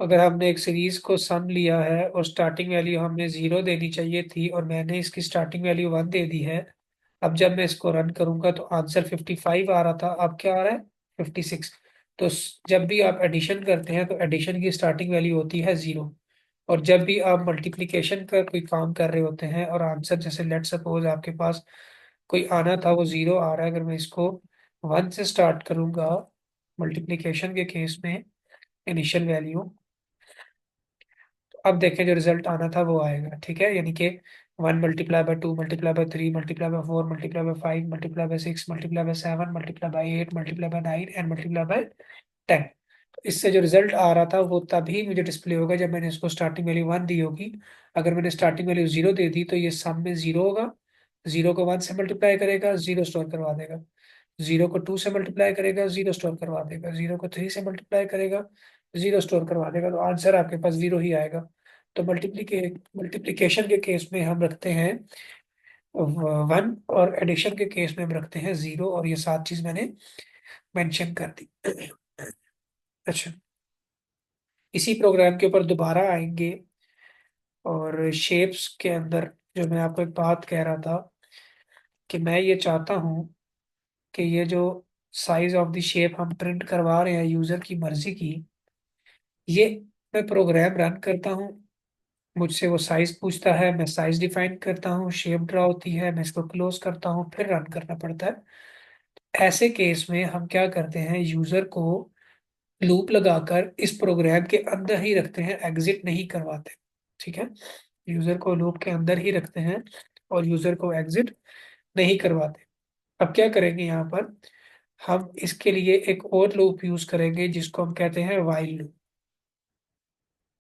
अगर हमने एक सीरीज को सम लिया है और स्टार्टिंग वैल्यू हमने 0 देनी चाहिए थी और मैंने इसकी स्टार्टिंग वैल्यू 1 दे दी है। अब जब मैं इसको रन करूंगा तो आंसर 55 आ रहा था, अब क्या आ रहा है? 56। तो जब भी आप एडिशन करते हैं तो एडिशन की स्टार्टिंग वैल्यू होती है 0। और जब भी आप मल्टीप्लिकेशन का कोई काम कर रहे होते हैं और आंसर, जैसे लेट सपोज आपके पास कोई आना था वो 0 आ रहा है, अगर मैं इसको 1 से स्टार्ट करूंगा मल्टीप्लिकेशन के केस में, इनिशियल वैल्यू, अब देखें जो रिजल्ट आना था वो आएगा। ठीक है, यानी कि 1 × 2 × 3 × 4 × 5 × 6 × 7 × 8 × 9 एंड ×10। तो इससे जो रिजल्ट आ रहा था वो तभी मुझे डिस्प्ले होगा जब मैंने इसको स्टार्टिंग वैल्यू 1 दी होगी। अगर मैंने स्टार्टिंग वैल्यू 0 दे दी तो ये सम में 0 होगा। 0 को 1 से मल्टीप्लाई करेगा, 0 स्टोर करवा देगा। 0 को 2 से मल्टीप्लाई करेगा, 0 स्टोर करवा देगा। 0 को 3 से मल्टीप्लाई करेगा, 0 स्टोर करवा देगा। तो आंसर आपके पास 0 ही आएगा। तो मल्टीप्लिकेशन के केस में हम रखते हैं 1 और एडिशन के केस में हम रखते हैं 0, और ये सात चीज मैंने मेंशन कर दी। अच्छा, इसी प्रोग्राम के ऊपर दोबारा आएंगे और शेप्स के अंदर जो मैं आपको एक बात कह रहा था कि मैं ये चाहता हूँ कि ये जो साइज ऑफ द शेप हम प्रिंट करवा रहे हैं यूजर की मर्जी की, ये मैं प्रोग्राम रन करता हूँ, मुझसे वो साइज पूछता है, मैं साइज डिफाइन करता हूँ, शेप ड्रा होती है, मैं इसको क्लोज करता हूँ, फिर रन करना पड़ता है। ऐसे केस में हम क्या करते हैं, यूजर को लूप लगाकर इस प्रोग्राम के अंदर ही रखते हैं, एग्जिट नहीं करवाते। ठीक है, यूजर को लूप के अंदर ही रखते हैं और यूजर को एग्जिट नहीं करवाते। अब क्या करेंगे यहाँ पर, हम इसके लिए एक और लूप यूज करेंगे जिसको हम कहते हैं वाइल लूप।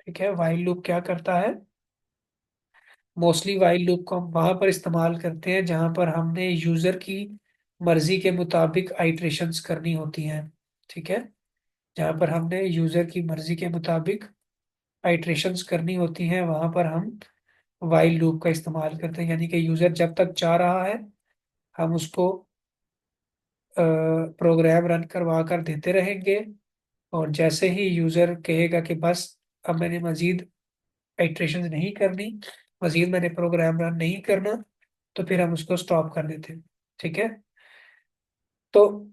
ठीक है, वाइल लूप क्या करता है, मोस्टली वाइल लूप को हम वहां पर इस्तेमाल करते हैं जहां पर हमने यूजर की मर्जी के मुताबिक आइट्रेशंस करनी होती हैं। ठीक है, जहां पर हमने यूजर की मर्जी के मुताबिक आइट्रेशंस करनी होती हैं वहां पर हम वाइल लूप का इस्तेमाल करते हैं। यानी कि यूजर जब तक चाह रहा है हम उसको प्रोग्राम रन करवा कर देते रहेंगे, और जैसे ही यूजर कहेगा कि बस अब मैंने मजीद आइट्रेशन नहीं करनी, मजीद मैंने प्रोग्राम रन नहीं करना, तो फिर हम उसको स्टॉप कर देते हैं। ठीक है, तो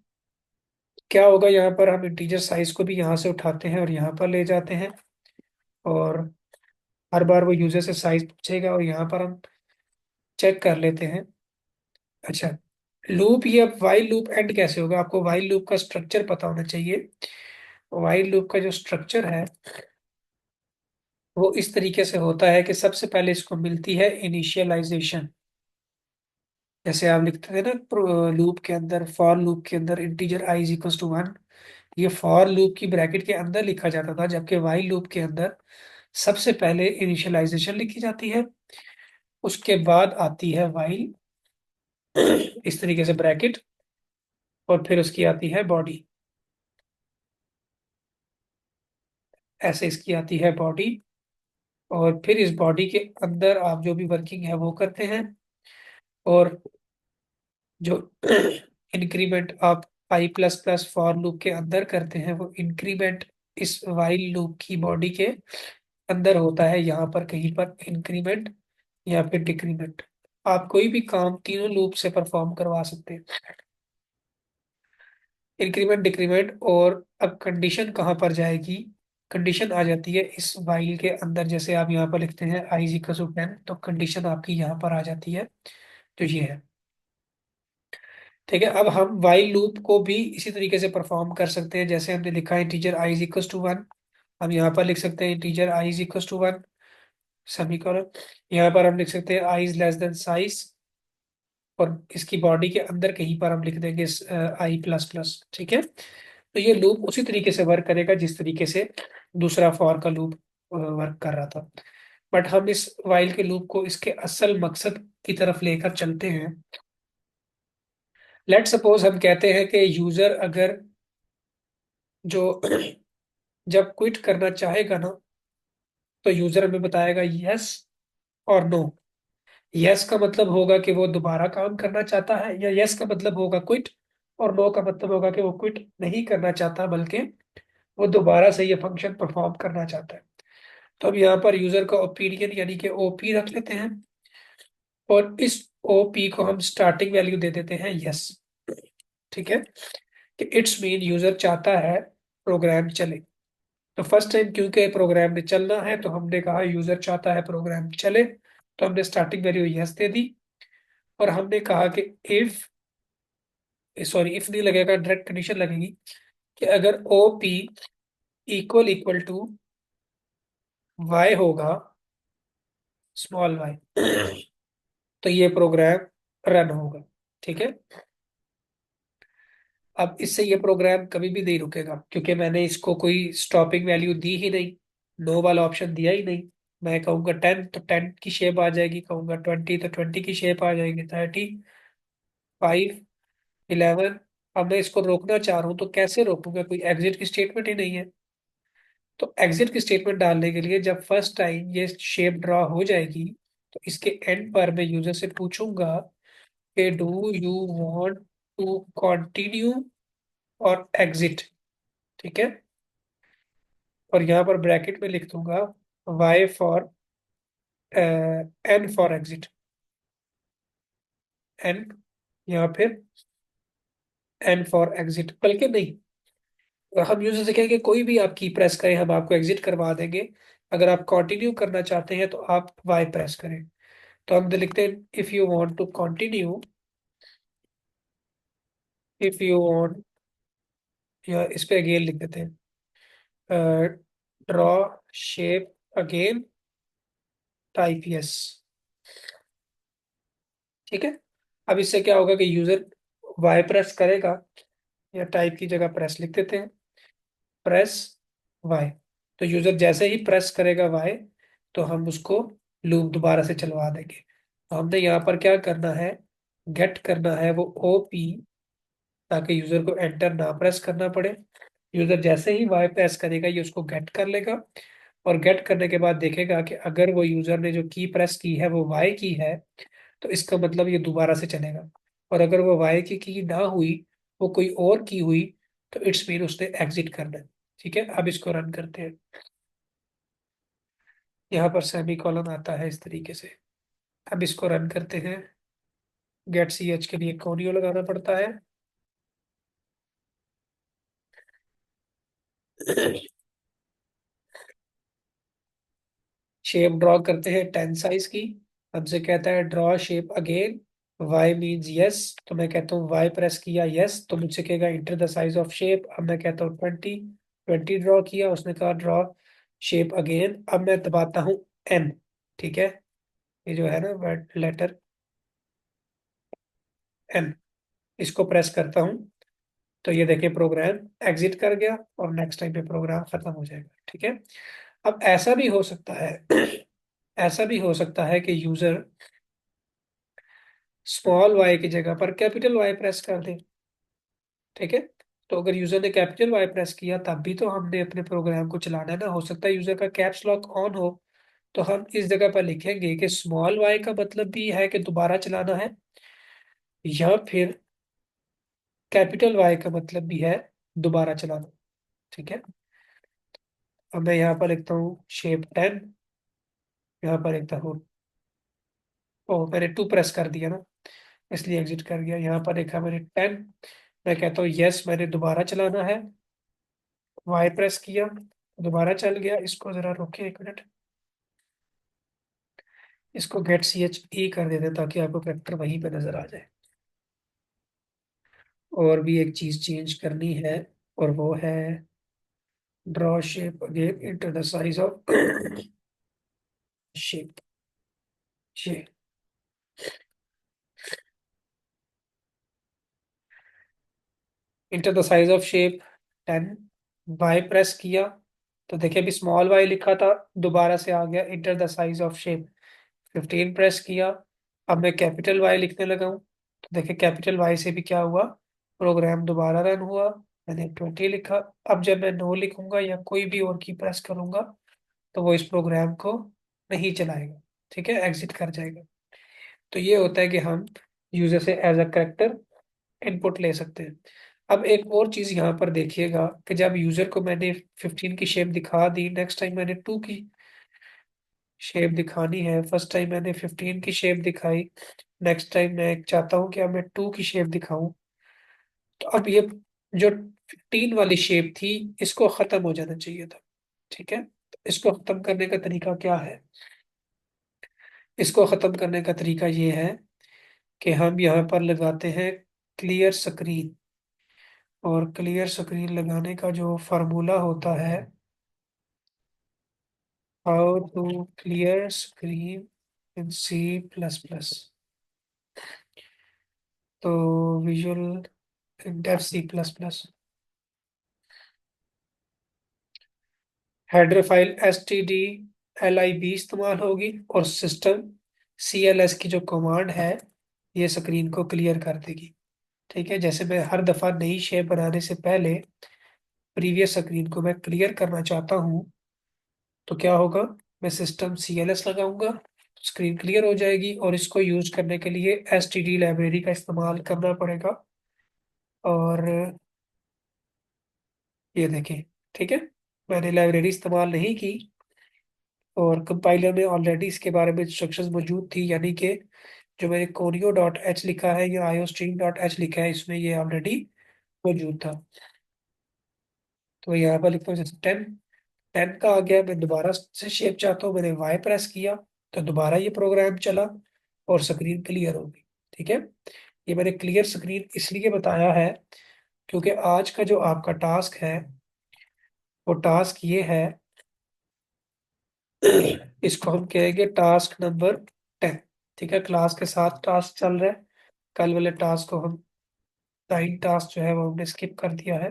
क्या होगा, यहाँ पर हम इंटीजर साइज को भी यहाँ से उठाते हैं और यहाँ पर ले जाते हैं, और हर बार वो यूजर से साइज पूछेगा और यहाँ पर हम चेक कर लेते हैं। अच्छा, लूप, ये अब वाइल लूप एंड कैसे होगा, आपको वाइल लूप का स्ट्रक्चर पता होना चाहिए। वाइल लूप का जो स्ट्रक्चर है वो इस तरीके से होता है कि सबसे पहले इसको मिलती है इनिशियलाइजेशन। जैसे आप लिखते थे ना लूप के अंदर, फॉर लूप के अंदर integer I is equal to 1, ये फॉर लूप की ब्रैकेट के अंदर लिखा जाता था, जबकि वाइल लूप के अंदर सबसे पहले इनिशियलाइजेशन लिखी जाती है, उसके बाद आती है वाइल, इस तरीके से ब्रैकेट, और फिर उसकी आती है बॉडी, ऐसे इसकी आती है बॉडी। और फिर इस बॉडी के अंदर आप जो भी वर्किंग है वो करते हैं, और जो इंक्रीमेंट आप आई प्लस प्लस फॉर लूप के अंदर करते हैं वो इंक्रीमेंट इस वाइल लूप की बॉडी के अंदर होता है, यहाँ पर कहीं पर इंक्रीमेंट या फिर डिक्रीमेंट। आप कोई भी काम तीनों लूप से परफॉर्म करवा सकते हैं, इंक्रीमेंट, डिक्रीमेंट। और अब कंडीशन कहाँ पर जाएगी, कंडीशन आ जाती है इस वाइल के अंदर, जैसे आप यहाँ पर लिखते हैं आई इज इक्वल टू 10, तो कंडीशन आपकी यहाँ पर आ जाती है, तो ये है। ठीक है, अब हम वाइल लूप को भी इसी तरीके से परफॉर्म कर सकते हैं, जैसे हमने लिखा है integer I is equal to 1, हम यहाँ पर लिख सकते हैं integer I is equal to 1 semicolon. यहाँ पर हम लिख सकते हैं I is less than size, और इसकी बॉडी के अंदर कहीं पर हम लिख देंगे आई प्लस प्लस। ठीक है, तो ये लूप उसी तरीके से वर्क करेगा जिस तरीके से दूसरा फॉर का लूप वर्क कर रहा था। बट हम इस वाइल के लूप को इसके असल मकसद की तरफ लेकर चलते हैं। लेट सपोज हम कहते हैं कि यूजर अगर जो जब क्विट करना चाहेगा ना, तो यूजर हमें बताएगा यस और नो। यस का मतलब होगा कि वो दोबारा काम करना चाहता है, या यस का मतलब होगा क्विट, और नो का मतलब होगा कि वो क्विट नहीं करना चाहता बल्कि वो दोबारा से ये फंक्शन परफॉर्म करना चाहता है। तो अब यहाँ पर यूजर का ओपिनियन यानी कि ओपी रख लेते हैं, और इस ओपी को हम स्टार्टिंग वैल्यू दे देते हैं यस। ठीक है, कि इट्स मीन यूजर चाहता है प्रोग्राम चले। तो फर्स्ट टाइम क्योंकि प्रोग्राम ने चलना है तो हमने कहा यूजर चाहता है प्रोग्राम चले, तो हमने स्टार्टिंग वैल्यू यस दे दी। और हमने कहा कि इफ, सॉरी इफ नहीं लगेगा, डायरेक्ट कंडीशन लगेगी कि अगर O P equal equal to Y होगा, स्मॉल वाई, तो ये प्रोग्राम रन होगा। ठीक है, अब इससे ये प्रोग्राम कभी भी नहीं रुकेगा क्योंकि मैंने इसको कोई स्टॉपिंग वैल्यू दी ही नहीं, नो वाला ऑप्शन दिया ही नहीं। मैं कहूँगा 10 तो 10 की शेप आ जाएगी, कहूँगा 20 तो 20 की शेप आ जाएगी, 30, 5, 11। अब मैं इसको रोकना चाह रहा हूँ तो कैसे रोकूंगा, कोई एग्जिट की स्टेटमेंट ही नहीं है। तो एग्जिट की स्टेटमेंट डालने के लिए जब फर्स्ट टाइम ये शेप ड्रॉ हो जाएगी तो इसके एंड पर मैं यूजर से पूछूंगा कि do you want to continue और एग्जिट। ठीक है, और यहाँ पर ब्रैकेट में लिख दूंगा Y for N for exit, N, या फिर एन फॉर एग्जिट, बल्कि नहीं, हम यूजर से कहेंगे कोई भी आप की प्रेस करें हम आपको एग्जिट करवा देंगे। अगर आप कंटिन्यू करना चाहते हैं तो आप वाई प्रेस करें। तो हम लिखते हैं if you want to continue, if you want, या इस पे अगेन लिख देते हैं draw shape again type yes. ठीक है, अब इससे क्या होगा कि यूजर वाई प्रेस करेगा, या टाइप की जगह प्रेस लिख देते हैं, प्रेस वाई। तो यूजर जैसे ही प्रेस करेगा वाई तो हम उसको लूप दोबारा से चलवा देंगे। तो हमने यहाँ पर क्या करना है, गेट करना है वो ओपी, ताकि यूजर को एंटर ना प्रेस करना पड़े। यूजर जैसे ही वाई प्रेस करेगा ये उसको गेट कर लेगा, और गेट करने के बाद देखेगा कि अगर वो यूजर ने जो की प्रेस की है वो वाई की है तो इसका मतलब ये दोबारा से चलेगा। और अगर वो वाई की ना हुई, वो कोई और की हुई, तो इट्स मीन उसने एग्जिट करना है। ठीक है, अब इसको रन करते हैं। यहाँ पर सेमी कॉलन आता है इस तरीके से। अब इसको रन करते हैं। गेट सी एच के लिए कोनियो लगाना पड़ता है। शेप ड्रॉ करते हैं 10 साइज की। हमसे कहता है draw shape again, Y means yes, तो मैं कहता हूँ वाई प्रेस किया यस, तो मुझसे कहेगा inter the size of shape. अब मैं कहता हूँ 20, 20 ड्रॉ किया, उसने कहा ड्रॉ शेप अगेन। अब मैं दबाता हूँ एन। ठीक है, ये जो है ना लेटर एन, इसको प्रेस करता हूँ तो ये देखिए प्रोग्राम एग्जिट कर गया और नेक्स्ट टाइम पे प्रोग्राम खत्म हो जाएगा। ठीक है, अब ऐसा भी हो सकता है ऐसा भी हो सकता है कि यूजर स्मॉल वाई की जगह पर कैपिटल वाई प्रेस कर दे। ठीक है, तो अगर यूजर ने कैपिटल वाई प्रेस किया तब भी तो हमने अपने प्रोग्राम को चलाना है ना। हो सकता है यूजर का कैप्स लॉक ऑन हो, तो हम इस जगह पर लिखेंगे कि स्मॉल वाई का मतलब भी है कि दोबारा चलाना है, या फिर कैपिटल वाई का मतलब भी है दोबारा चलाना। ठीक है, अब मैं यहाँ पर लिखता हूँ शेप 10, यहाँ पर लिखता हूँ, ओ मैंने 2 प्रेस कर दिया ना इसलिए एग्जिट कर गया। यहाँ पर लिखा मैंने 10, मैं कहता हूँ यस मैंने दोबारा चलाना है, वाई प्रेस किया, दोबारा चल गया। इसको जरा रोके एक मिनट, इसको गेट सी एच ई कर देते हैं ताकि आपको कैरेक्टर वहीं पे नजर आ जाए। और भी एक चीज चेंज करनी है, और वो है draw shape again enter the size of shape, shape enter the size of shape 10, Y press किया तो देखिए अभी स्मॉल वाई लिखा था, दोबारा से आ गया inter the size of shape. 15 press किया, अब मैं कैपिटल वाई लिखने लगा हूँ, तो देखिए कैपिटल वाई से भी क्या हुआ, प्रोग्राम दोबारा रन हुआ। मैंने 20 लिखा। अब जब मैं नो लिखूंगा या कोई भी और की प्रेस करूंगा तो वो इस प्रोग्राम को नहीं चलाएगा। ठीक है, एग्जिट कर जाएगा। तो ये होता है कि हम यूजर से एज अ करेक्टर इनपुट ले सकते हैं। अब एक और चीज यहाँ पर देखिएगा कि जब यूजर को मैंने 15 की शेप दिखा दी, नेक्स्ट टाइम मैंने 2 की शेप दिखानी है। फर्स्ट टाइम मैंने 15 की शेप दिखाई, नेक्स्ट टाइम मैं चाहता हूँ कि अब मैं 2 की शेप दिखाऊं। तो अब ये जो 15 वाली शेप थी, इसको खत्म हो जाना चाहिए था। ठीक है, तो इसको खत्म करने का तरीका क्या है? इसको खत्म करने का तरीका ये है कि हम यहाँ पर लगाते हैं क्लियर स्क्रीन। और क्लियर स्क्रीन लगाने का जो फार्मूला होता है, how to clear screen in C++। तो visual dev C++, header file stdlib इस्तेमाल होगी, और सिस्टम CLS की जो कमांड है, ये स्क्रीन को क्लियर कर देगी। ठीक है, जैसे मैं हर दफा नई शेप बनाने से पहले प्रीवियस स्क्रीन को मैं क्लियर करना चाहता हूँ, तो क्या होगा? मैं सिस्टम CLS लगाऊंगा, स्क्रीन क्लियर हो जाएगी। और इसको यूज करने के लिए STD लाइब्रेरी का इस्तेमाल करना पड़ेगा। और ये देखें, ठीक है, मैंने लाइब्रेरी इस्तेमाल नहीं की, और कंपाइलर में ऑलरेडी इसके बारे में इंस्ट्रक्शंस मौजूद थी, यानी कि जो मैंने कोनियो डॉट एच लिखा है या आईओस्ट्रीम डॉट एच लिखा है, इसमें ये ऑलरेडी मौजूद था। तो यहाँ पर लिखता हूँ जैसे 10, 10 का आ गया, मैं दोबारा से शेप चाहता हूँ, मैंने वाई प्रेस किया, तो दोबारा ये प्रोग्राम चला और स्क्रीन क्लियर हो गई। ठीक है, ये मैंने क्लियर स्क्रीन इसलिए बताया है क्योंकि आज का जो आपका टास्क है, वो टास्क ये है, इसको हम कहेंगे टास्क नंबर 10। ठीक है, क्लास के साथ टास्क चल रहे हैं, कल वाले टास्क को हम 9 टास्क जो है वो हमने स्किप कर दिया है।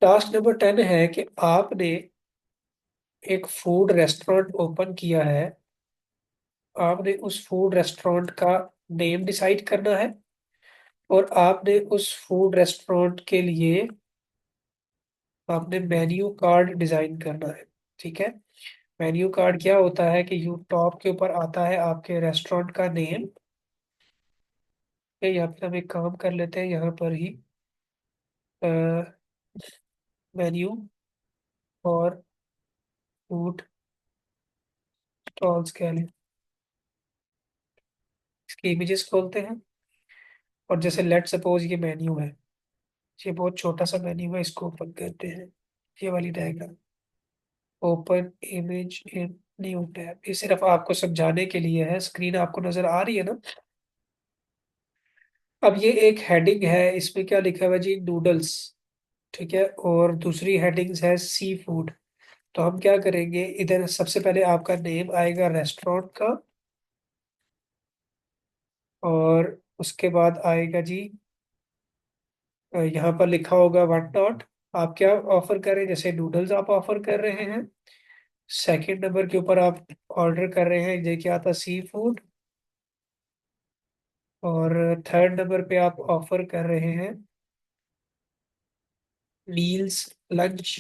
टास्क नंबर 10 है कि आपने एक फूड रेस्टोरेंट ओपन किया है। आपने उस फूड रेस्टोरेंट का नेम डिसाइड करना है, और आपने उस फूड रेस्टोरेंट के लिए आपने मेन्यू कार्ड डिजाइन करना है। ठीक है, मेन्यू कार्ड क्या होता है कि यू टॉप के ऊपर आता है आपके रेस्टोरेंट का नेम। यहाँ पे हम एक काम कर लेते हैं, यहाँ पर ही मेन्यू और फूड स्टॉल्स कह लें। इसकी इमेजेस खोलते हैं, और जैसे लेट सपोज ये मेन्यू है, ये बहुत छोटा सा मेन्यू है, इसको ओपन करते हैं। ये वाली diagram, open image in new tab, ये सिर्फ आपको समझाने के लिए है। स्क्रीन आपको नजर आ रही है ना? अब ये एक हेडिंग है, इसमें क्या लिखा हुआ है जी? नूडल्स। ठीक है, और दूसरी हेडिंग्स है सी फूड। तो हम क्या करेंगे, इधर सबसे पहले आपका नेम आएगा रेस्टोरेंट का, और उसके बाद आएगा जी, यहाँ पर लिखा होगा व्हाट नॉट, आप क्या ऑफर करें, जैसे नूडल्स आप ऑफर कर रहे हैं। सेकंड नंबर के ऊपर आप ऑर्डर कर रहे हैं, ये क्या था? Sea food. और थर्ड नंबर पे आप ऑफर कर रहे हैं मील्स, लंच।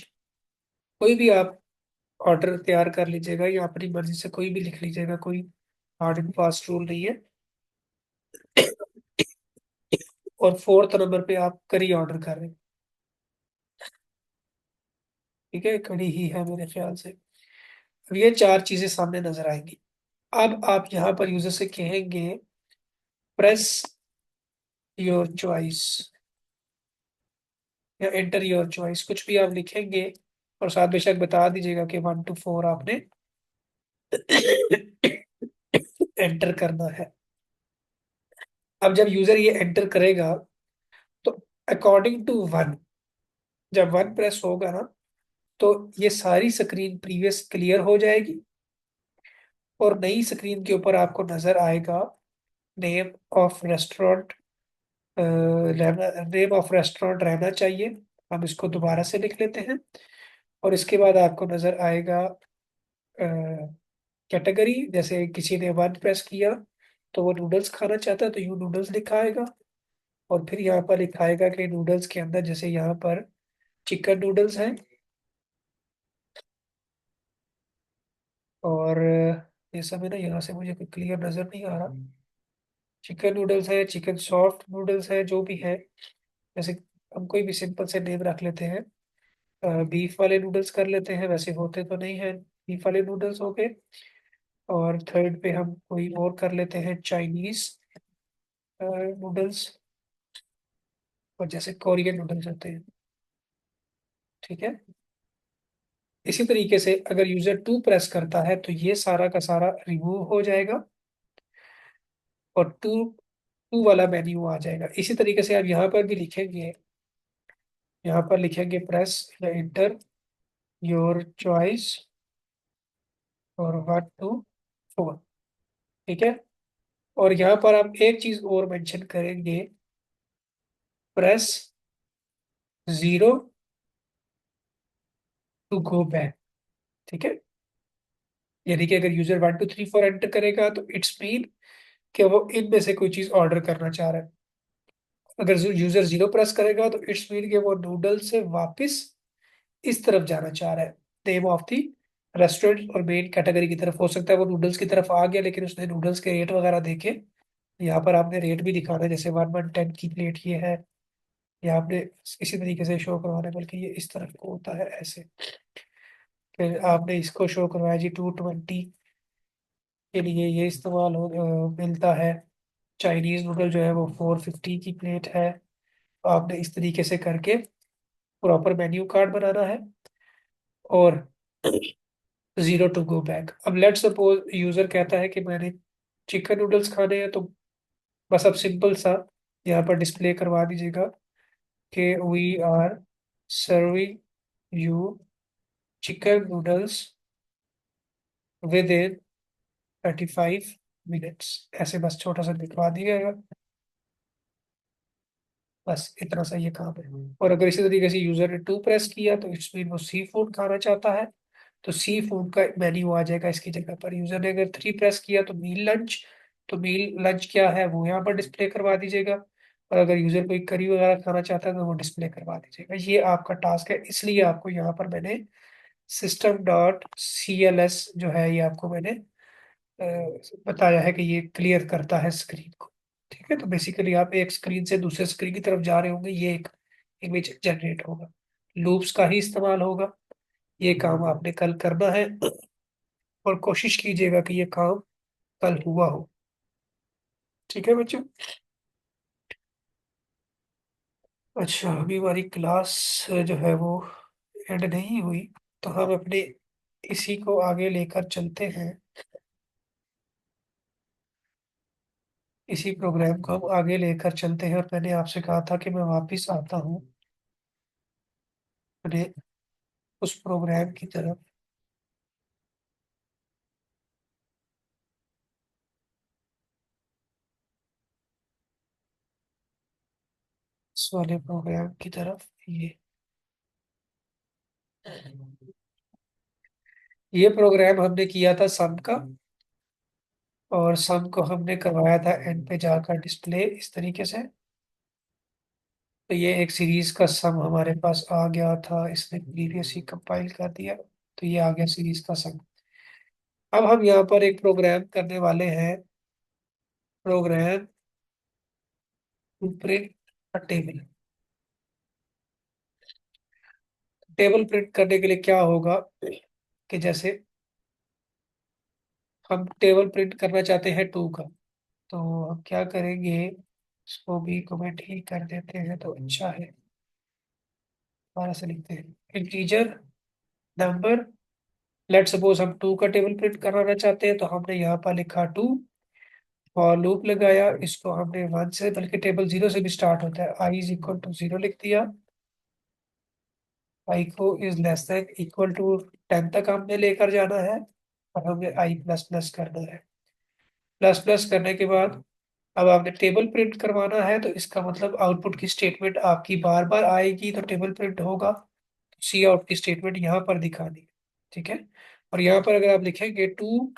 कोई भी आप ऑर्डर तैयार कर लीजिएगा, या अपनी मर्जी से कोई भी लिख लीजिएगा, कोई हार्ड एंड फास्ट रूल नहीं है। और फोर्थ नंबर पे आप करी ऑर्डर कर रहे हैं। ठीक है, कड़ी ही है मेरे ख्याल से। अब ये चार चीजें सामने नजर आएंगी। अब आप यहाँ पर यूजर से कहेंगे प्रेस योर चॉइस, या एंटर योर चॉइस, कुछ भी आप लिखेंगे, और साथ बेशक बता दीजिएगा कि 1 to 4 आपने एंटर करना है। अब जब यूजर ये एंटर करेगा, तो अकॉर्डिंग टू 1, जब 1 प्रेस होगा ना, तो ये सारी स्क्रीन प्रीवियस क्लियर हो जाएगी, और नई स्क्रीन के ऊपर आपको नजर आएगा नेम ऑफ रेस्टोरेंट रहना, नेम ऑफ रेस्टोरेंट रहना चाहिए। हम इसको दोबारा से लिख लेते हैं, और इसके बाद आपको नजर आएगा कैटेगरी, जैसे किसी ने 1 प्रेस किया तो वो नूडल्स खाना चाहता है, तो यू नूडल्स लिखा आएगा। और फिर यहाँ पर लिखा आएगा कि नूडल्स के अंदर, जैसे यहाँ पर चिकन नूडल्स हैं, और ये सब है ना, यहाँ से मुझे कोई क्लियर नजर नहीं आ रहा। चिकन नूडल्स है, चिकन सॉफ्ट नूडल्स है, जो भी है, जैसे हम कोई भी सिंपल से नेम रख लेते हैं, बीफ वाले नूडल्स कर लेते हैं, वैसे होते तो नहीं है, बीफ वाले नूडल्स हो गए। और थर्ड पे हम कोई और कर लेते हैं, चाइनीज नूडल्स, और जैसे कोरियन नूडल्स होते हैं। ठीक है। इसी तरीके से अगर यूजर टू प्रेस करता है तो ये सारा का सारा रिमूव हो जाएगा, और टू टू वाला मेन्यू आ जाएगा। इसी तरीके से आप यहाँ पर भी लिखेंगे, यहाँ पर लिखेंगे प्रेस या इंटर योर चॉइस और वन टू फोर। ठीक है। और यहाँ पर आप एक चीज और मेंशन करेंगे, press zero to go back. ठीक है। यानी कि अगर user one two three four enter करेगा तो इट्स मीन कि वो इनमें से कोई चीज ऑर्डर करना चाह रहा है। अगर यूजर जीरो प्रेस करेगा तो इट्स मीन कि वो नूडल से वापस इस तरफ जाना चाह रहा है, नेम ऑफ दी रेस्टोरेंट और मेन कैटेगरी की तरफ। हो सकता है वो नूडल्स की तरफ आ गया, लेकिन उसने नूडल्स के रेट वगैरह देखे। यहाँ पर आपने रेट भी दिखाना है, जैसे 1/10 की प्लेट ये है, या आपने इसी तरीके से शो करवाना है, बल्कि ये इस तरफ को होता है ऐसे। फिर आपने इसको शो करवाया जी 220 के लिए ये इस्तेमाल मिलता है। चाइनीज नूडल जो है वो 450 की प्लेट है। आपने इस तरीके से करके प्रॉपर मेन्यू कार्ड बनाना है, और जीरो टू गो बैक। अब लेट सपोज यूजर कहता है कि मैंने चिकन नूडल्स खाने हैं, तो बस अब सिंपल सा यहाँ पर डिस्प्ले करवा दीजिएगा कि we are serving you chicken noodles within 35 minutes. ऐसे बस छोटा सा दिखवा दिएगा। बस इतना सा ये काम है। और अगर इसी तरीके से यूजर ने टू प्रेस किया तो इट्स मीन वो सी फूड खाना चाहता है, तो सी फूड का मेन्यू आ जाएगा इसकी जगह पर। यूजर ने अगर थ्री प्रेस किया तो मील लंच, तो मील लंच क्या है वो यहाँ पर डिस्प्ले करवा दीजिएगा। और अगर यूजर कोई करी वगैरह खाना चाहता है तो वो डिस्प्ले करवा दीजिएगा। ये आपका टास्क है, इसलिए आपको यहाँ पर मैंने system.cls जो है ये आपको मैंने बताया है कि ये क्लियर करता है स्क्रीन को। ठीक है। तो बेसिकली आप एक स्क्रीन से दूसरे स्क्रीन की तरफ जा रहे होंगे, ये एक इमेज जनरेट होगा, लूप्स का ही इस्तेमाल होगा। ये काम आपने कल करना है, और कोशिश कीजिएगा कि ये काम कल हुआ हो। ठीक है बच्चों। अच्छा, अभी हमारी क्लास जो है वो एंड नहीं हुई, तो हम अपने इसी को आगे लेकर चलते हैं। इसी प्रोग्राम को हम आगे लेकर चलते हैं, और मैंने आपसे कहा था कि मैं वापस आता हूँ अपने उस प्रोग्राम की तरफ। इस वाले प्रोग्राम की तरफ, ये प्रोग्राम हमने किया था सम का, और सम को हमने करवाया था एंड पे जाकर डिस्प्ले इस तरीके से। तो ये एक सीरीज का सम हमारे पास आ गया था, इसने प्रीवियस ही कंपाइल कर दिया, तो ये आ गया सीरीज का सम। अब हम यहाँ पर एक प्रोग्राम करने वाले हैं, program to print a table. Table print करने के लिए क्या होगा कि जैसे हम टेबल प्रिंट करना चाहते हैं टू का, तो हम क्या करेंगे, इसको भी कमेंट ही कर देते हैं तो अच्छा है। दोबारा से लिखते हैं इंटीजर नंबर। लेट सपोज हम टू का टेबल प्रिंट कराना चाहते हैं, तो हमने यहाँ पर लिखा टू, और लूप लगाया, इसको हमने वन से, बल्कि टेबल जीरो से भी स्टार्ट होता है, I is equal to zero लिख दिया। आई को is less than equal to 10 तक हमने लेकर जाना है, और हमें आई प्लस प्लस करना है। प्लस प्लस करने के बाद अब आपने टेबल प्रिंट करवाना है, तो इसका मतलब आउटपुट की स्टेटमेंट आपकी बार बार आएगी तो टेबल प्रिंट होगा। सी आउट की स्टेटमेंट यहाँ पर दिखानी है। ठीक है। और यहाँ पर अगर आप लिखेंगे टू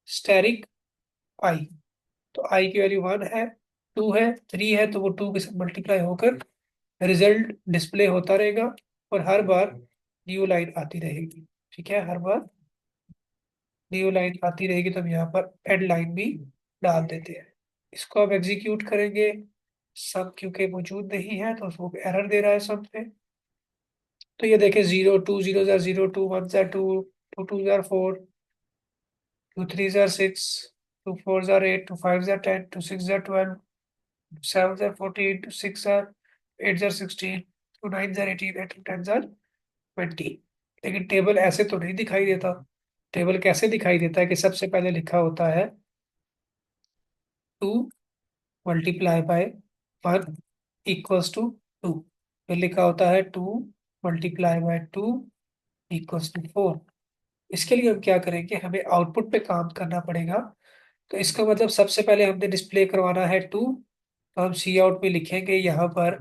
स्टेरिक आई, तो आई की वैल्यू वन है, टू है, थ्री है, तो वो टू के साथ मल्टीप्लाई होकर रिजल्ट डिस्प्ले होता रहेगा, और हर बार न्यू लाइन आती रहेगी। ठीक है। हर बार न्यू लाइन आती रहेगी, तो हम यहाँ पर एड लाइन भी डाल देते हैं। इसको आप एग्जीक्यूट करेंगे, सम क्योंकि मौजूद नहीं है तो उसको एरर दे रहा है सम पे। तो ये देखें, 0 2 0 0 2 1 2 2 2 4 2 3 6 2 4 8 2 5 10 2 6 12 2 7 14 2 6 8 2 9 18 8 10 20। लेकिन टेबल ऐसे तो नहीं दिखाई देता। टेबल कैसे दिखाई देता है कि सबसे पहले लिखा होता है 2 × 1 = 2 फिर लिखा होता है 2 × 2 = 4। इसके लिए हम क्या करेंगे, हमें आउटपुट पे काम करना पड़ेगा। तो इसका मतलब सबसे पहले हमने डिस्प्ले करवाना है 2, तो हम सी आउट में लिखेंगे यहाँ पर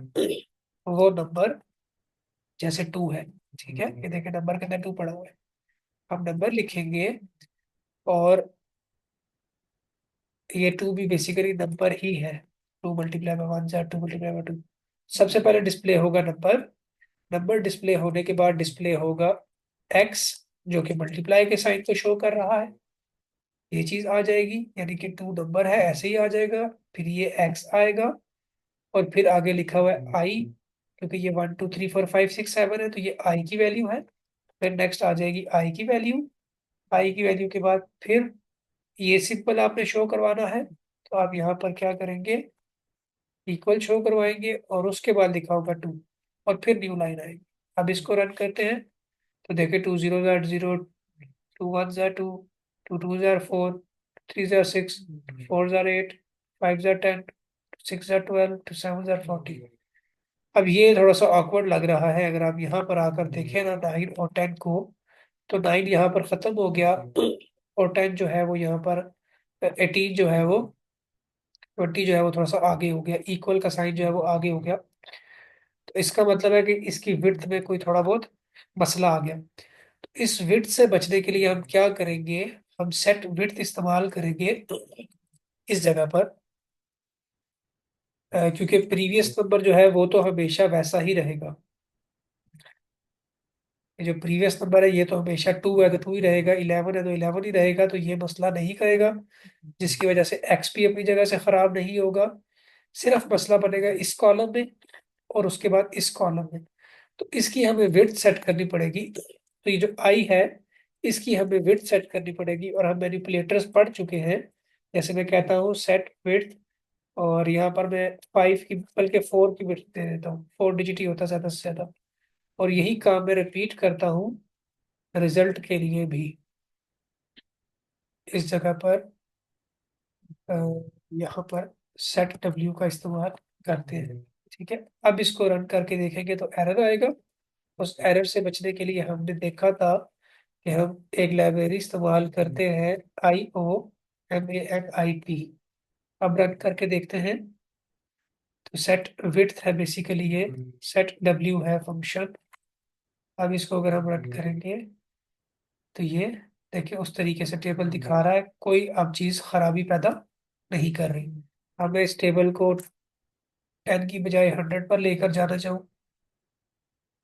वो नंबर जैसे 2 है। ठीक है, ये देखिए नंबर के अंदर 2 पड़ा हुआ है। हम नंबर लिखेंगे और ये 2 भी बेसिकली नंबर ही है। 2 × 1 = 2 × 2। सबसे पहले डिस्प्ले होगा नंबर। नंबर डिस्प्ले होने के बाद डिस्प्ले होगा एक्स, जो कि मल्टीप्लाई के साइन को शो कर रहा है। ये चीज आ जाएगी, यानी कि 2 नंबर है ऐसे ही आ जाएगा। फिर ये एक्स आएगा और फिर आगे लिखा हुआ है आई, क्योंकि ये 1 2 3 4 5 6 7 है तो ये आई की वैल्यू है। फिर नेक्स्ट आ जाएगी आई की वैल्यू। आई की वैल्यू के बाद फिर ये सिंपल आपने शो करवाना है, तो आप यहाँ पर क्या करेंगे, इक्वल शो करवाएंगे और उसके बाद लिखा होगा 2 और फिर न्यू लाइन आएगी। अब इसको रन करते हैं तो देखिए 2 0 = 0 2 1 = 2 2 2 = 4 3 × 6 4 × 8 5 × 10 6 × 12 7 × 14। अब ये थोड़ा सा ऑकवर्ड लग रहा है, अगर आप यहाँ पर आकर देखें ना 9 और 10 को, तो 9 यहाँ पर खत्म हो गया और 10 जो है वो यहाँ पर 18 जो है वो 20 जो है वो थोड़ा सा आगे हो गया, इक्वल का साइन जो है वो आगे हो गया। तो इसका मतलब है कि इसकी विड्थ में कोई थोड़ा बहुत मसला आ गया। तो इस विड्थ से बचने के लिए हम क्या करेंगे, हम सेट विड्थ इस्तेमाल करेंगे इस जगह पर। क्योंकि प्रीवियस नंबर जो है वो तो हमेशा वैसा ही रहेगा। ये जो प्रीवियस नंबर है ये तो हमेशा 2 है तो 2 ही रहेगा, 11 है तो 11 ही रहेगा, तो ये मसला नहीं करेगा। जिसकी वजह से एक्स भी अपनी जगह से खराब नहीं होगा। सिर्फ मसला बनेगा इस कॉलम में और उसके बाद इस कॉलम में। तो इसकी हमें विड्थ सेट करनी पड़ेगी। तो ये जो आई है इसकी हमें विड्थ सेट करनी पड़ेगी, और हम मैनिपुलेटर्स पढ़ चुके हैं। जैसे मैं कहता हूँ सेट विड्थ, और यहाँ पर मैं 5 की बल्कि 4 की विड्थ दे देता हूँ, 4 डिजिट ही होता है ज्यादा से ज्यादा। और यही काम मैं रिपीट करता हूँ रिजल्ट के लिए भी। इस जगह पर अ, यहाँ पर सेट डब्ल्यू का इस्तेमाल करते हैं। ठीक है, अब इसको रन करके देखेंगे तो एरर आएगा। उस एरर से बचने के लिए हमने देखा था कि हम एक लाइब्रेरी इस्तेमाल करते हैं IOMANIT। अब रन करके देखते हैं तो सेट विड्थ है बेसिकली, ये सेट डब्ल्यू है फंक्शन। अब इसको अगर हम रन करेंगे तो ये देखिए उस तरीके से टेबल दिखा रहा है, कोई अब चीज खराबी पैदा नहीं कर रही। अब मैं इस टेबल को 10 की बजाय 100 पर लेकर जाना चाहूँ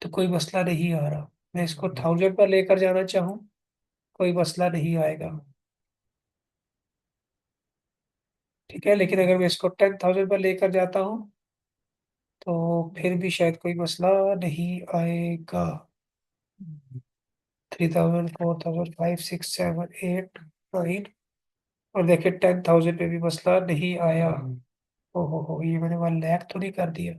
तो कोई मसला नहीं आ रहा। मैं इसको 1000 पर लेकर जाना चाहूँ, कोई मसला नहीं आएगा। ठीक है, लेकिन अगर मैं इसको 10,000 पर लेकर जाता हूँ तो फिर भी शायद कोई मसला नहीं आएगा। 3000 4000 5 6 7 8 9, और देखिए 10,000 पे भी मसला नहीं आया। ओहो, ये मैंने वहाँ लैग तो नहीं कर दिया।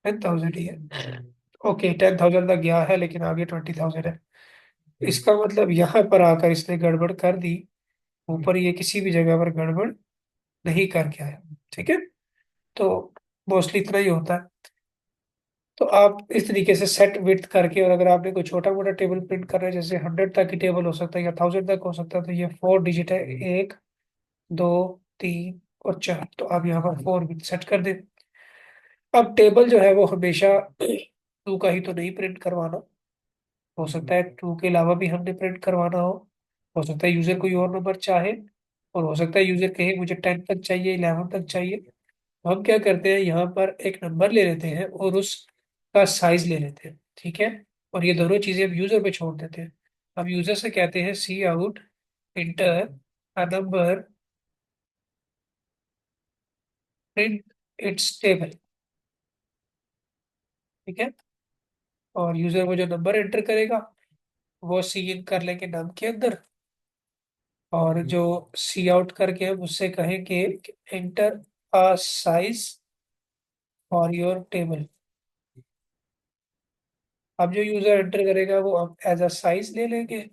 10,000 ही है। ओके, 10,000 तक गया है लेकिन आगे 20,000 है। इसका मतलब यहाँ पर आकर इसने गड़बड़ कर दी, ऊपर ये किसी भी जगह पर गड़बड़ नहीं करके आया। ठीक है, तो मोस्टली इतना ही होता है। तो आप इस तरीके से सेट विड्थ करके, और अगर आपने कोई छोटा मोटा टेबल प्रिंट कर रहे हैं जैसे 100 तक की टेबल हो सकता है या 1000 तक हो सकता है, तो ये 4 डिजिट है, 1 2 3 और 4, तो आप यहाँ पर 4 विड्थ सेट कर दें। अब टेबल जो है वो हमेशा 2 का ही तो नहीं प्रिंट करवाना, हो सकता है 2 के अलावा भी हमने प्रिंट करवाना हो सकता है यूजर कोई और नंबर चाहे, और हो सकता है यूजर कहे मुझे 10 तक चाहिए, 11 तक चाहिए। तो हम क्या करते हैं, यहाँ पर एक नंबर ले लेते हैं और उसका साइज ले लेते हैं। ठीक है, और ये दोनों चीजें हम यूजर पे छोड़ देते हैं। हम यूजर से कहते हैं cout enter a number print its table. ठीक है। और यूजर वो जो नंबर एंटर करेगा वो सी इन कर लेंगे नम के अंदर, और जो सी आउट करके हम उससे कहेंगे enter a size for your table. अब जो यूजर एंटर करेगा वो हम एज अ साइज ले लेंगे,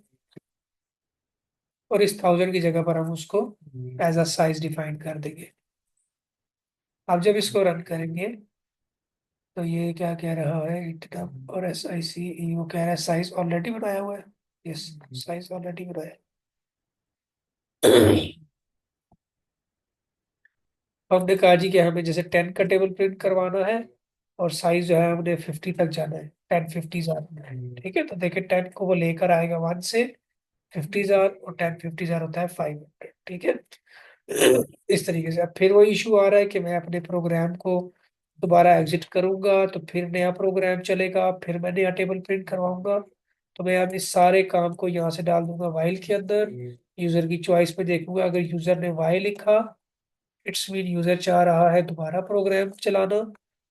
और इस 1000 की जगह पर हम उसको एज अ साइज डिफाइन कर देंगे। अब जब इसको रन करेंगे तो ये क्या कह रहा है, इतना और एस आई सी ई, वो कह रहा है साइज ऑलरेडी बनाया हुआ है। यस, साइज ऑलरेडी बनाया है। हमने कहा जी कि हमें जैसे 10 का टेबल प्रिंट करवाना है, और साइज जो है हमने 50 तक जाना है, 10 50 जार। ठीक है, तो देखिए 10 को वो लेकर आएगा 1 से 50 जार, और 10 50 जार होता है 500। ठीक है। इस तरीके से अब फिर वो इशू आ रहा है कि मैं अपने प्रोग्राम को दोबारा एग्जिट करूंगा तो फिर नया प्रोग्राम चलेगा, फिर मैं नया टेबल प्रिंट करवाऊंगा। तो मैं अब इस सारे काम को यहाँ से डाल दूंगा वाइल के अंदर। यूजर की चॉइस पे देखूंगा, अगर यूजर ने वाई लिखा इट्स मीन यूजर चाह रहा है दोबारा प्रोग्राम चलाना,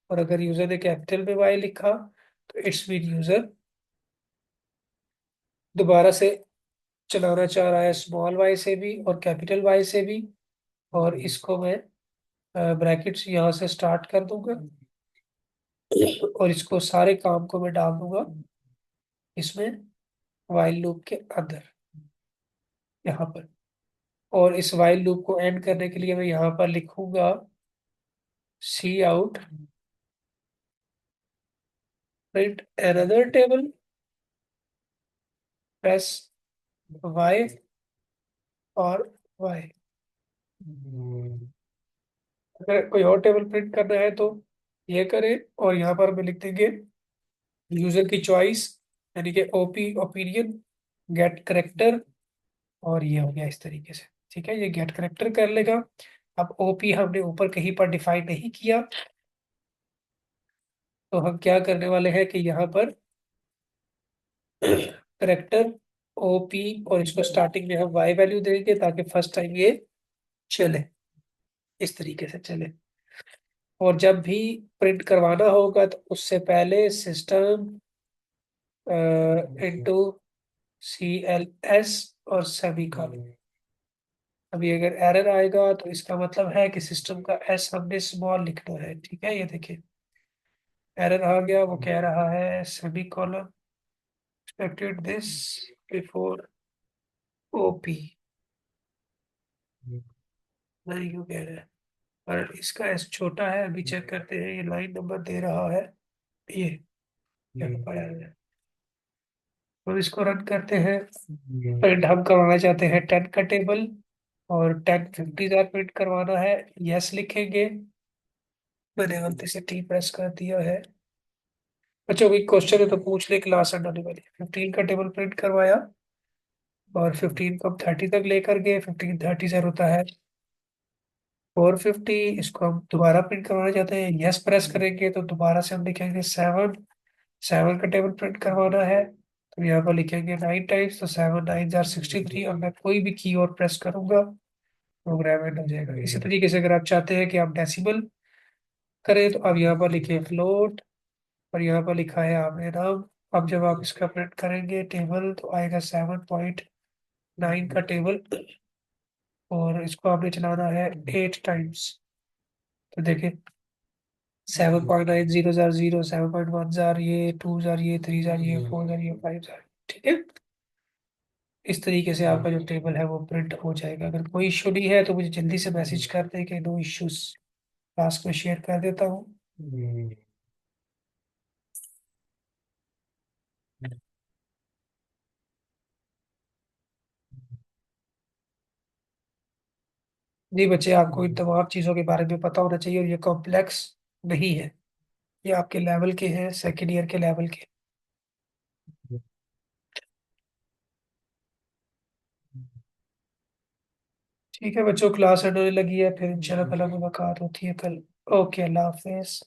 और अगर यूजर ने कैपिटल में वाई लिखा तो इट्स मीन यूजर दोबारा से चलाना चाह रहा है स्मॉल वाई से भी और कैपिटल वाई से भी। और इसको मैं ब्रैकेट्स यहाँ से स्टार्ट कर दूंगा, और इसको सारे काम को मैं डाल दूंगा इसमें वाइल लूप के अंदर, यहाँ पर। और इस वाइल लूप को एंड करने के लिए मैं यहाँ पर लिखूंगा cout print another table, press Y और वाई। अगर कोई और टेबल प्रिंट करना है तो ये करें, और यहाँ पर मैं लिख देंगे यूजर की चॉइस, यानी कि ओपी ओपिनियन गेट करेक्टर, और ये हो गया इस तरीके से। ठीक है, ये गेट करेक्टर कर लेगा। अब ओपी हमने ऊपर कहीं पर डिफाइन नहीं किया, तो हम क्या करने वाले हैं कि यहाँ पर करेक्टर ओपी, और इसको स्टार्टिंग में हम वाई वैल्यू देंगे ताकि फर्स्ट टाइम ये चले, इस तरीके से चले। और जब भी प्रिंट करवाना होगा तो उससे पहले system into C L S और सेमी कॉलन। अभी अगर एरर आएगा तो इसका मतलब है कि सिस्टम का एस हमने स्मॉल लिखना है। ठीक है, ये देखिए एरर आ गया, वो कह रहा है semi colon expected this before OP. नहीं क्यों कह रहा है, पर इसका एस छोटा है। अभी चेक करते हैं, ये लाइन नंबर दे रहा है, ये क्या पाया है। तो इसको रन करते हैं। प्रिंट हम करवाना चाहते हैं 10 का टेबल, और 10 50 जार प्रिंट करवाना है। यस लिखेंगे, मैंने गलती से टी प्रेस कर दिया है। बच्चों कोई क्वेश्चन है तो पूछ ले, क्लास एंड आने वाली। 15 का टेबल प्रिंट करवाया, और 15 को हम 30 तक लेकर गए। 15 30 जार होता है 450। इसको हम दोबारा प्रिंट करवाना चाहते हैं, यस प्रेस करेंगे तो दोबारा से हम लिखेंगे 7। 7 का टेबल प्रिंट करवाना है तो यहाँ पर लिखेंगे 9 टाइम्स, तो 7 9 जार 63, और मैं कोई भी की और प्रेस करूंगा प्रोग्राम एंड हो जाएगा। इसी तरीके से अगर आप चाहते हैं कि आप डेसिमल करें तो अब यहाँ पर लिखिए फ्लोट, और यहाँ पर लिखा है आपने नाम। अब जब आप इसका प्रिंट करेंगे टेबल तो आएगा 7.9 का टेबल, और इसको आपने चलाना है 8 टाइम्स। तो देखिए 7.9 0 जार 0, 7.1 जार, ये 2 जार, ये 3 जार, ये 4 जार, ये 5 जार। ठीक है, इस तरीके से आपका जो टेबल है वो प्रिंट हो जाएगा। अगर कोई इशू नहीं है तो मुझे जल्दी से मैसेज कर दें कि नो इश्यूज, क्लास में शेयर कर देता हूँ। नहीं बच्चे, आपको इन तमाम चीज़ों के बारे में पता होना चाहिए, और ये कॉम्प्लेक्स नहीं है, ये आपके लेवल के हैं, सेकेंड ईयर के लेवल के। ठीक है बच्चों, क्लास एंड होने लगी है, फिर इंशाल्लाह कल मुलाकात होती है कल। ओके, अल्लाह हाफिज।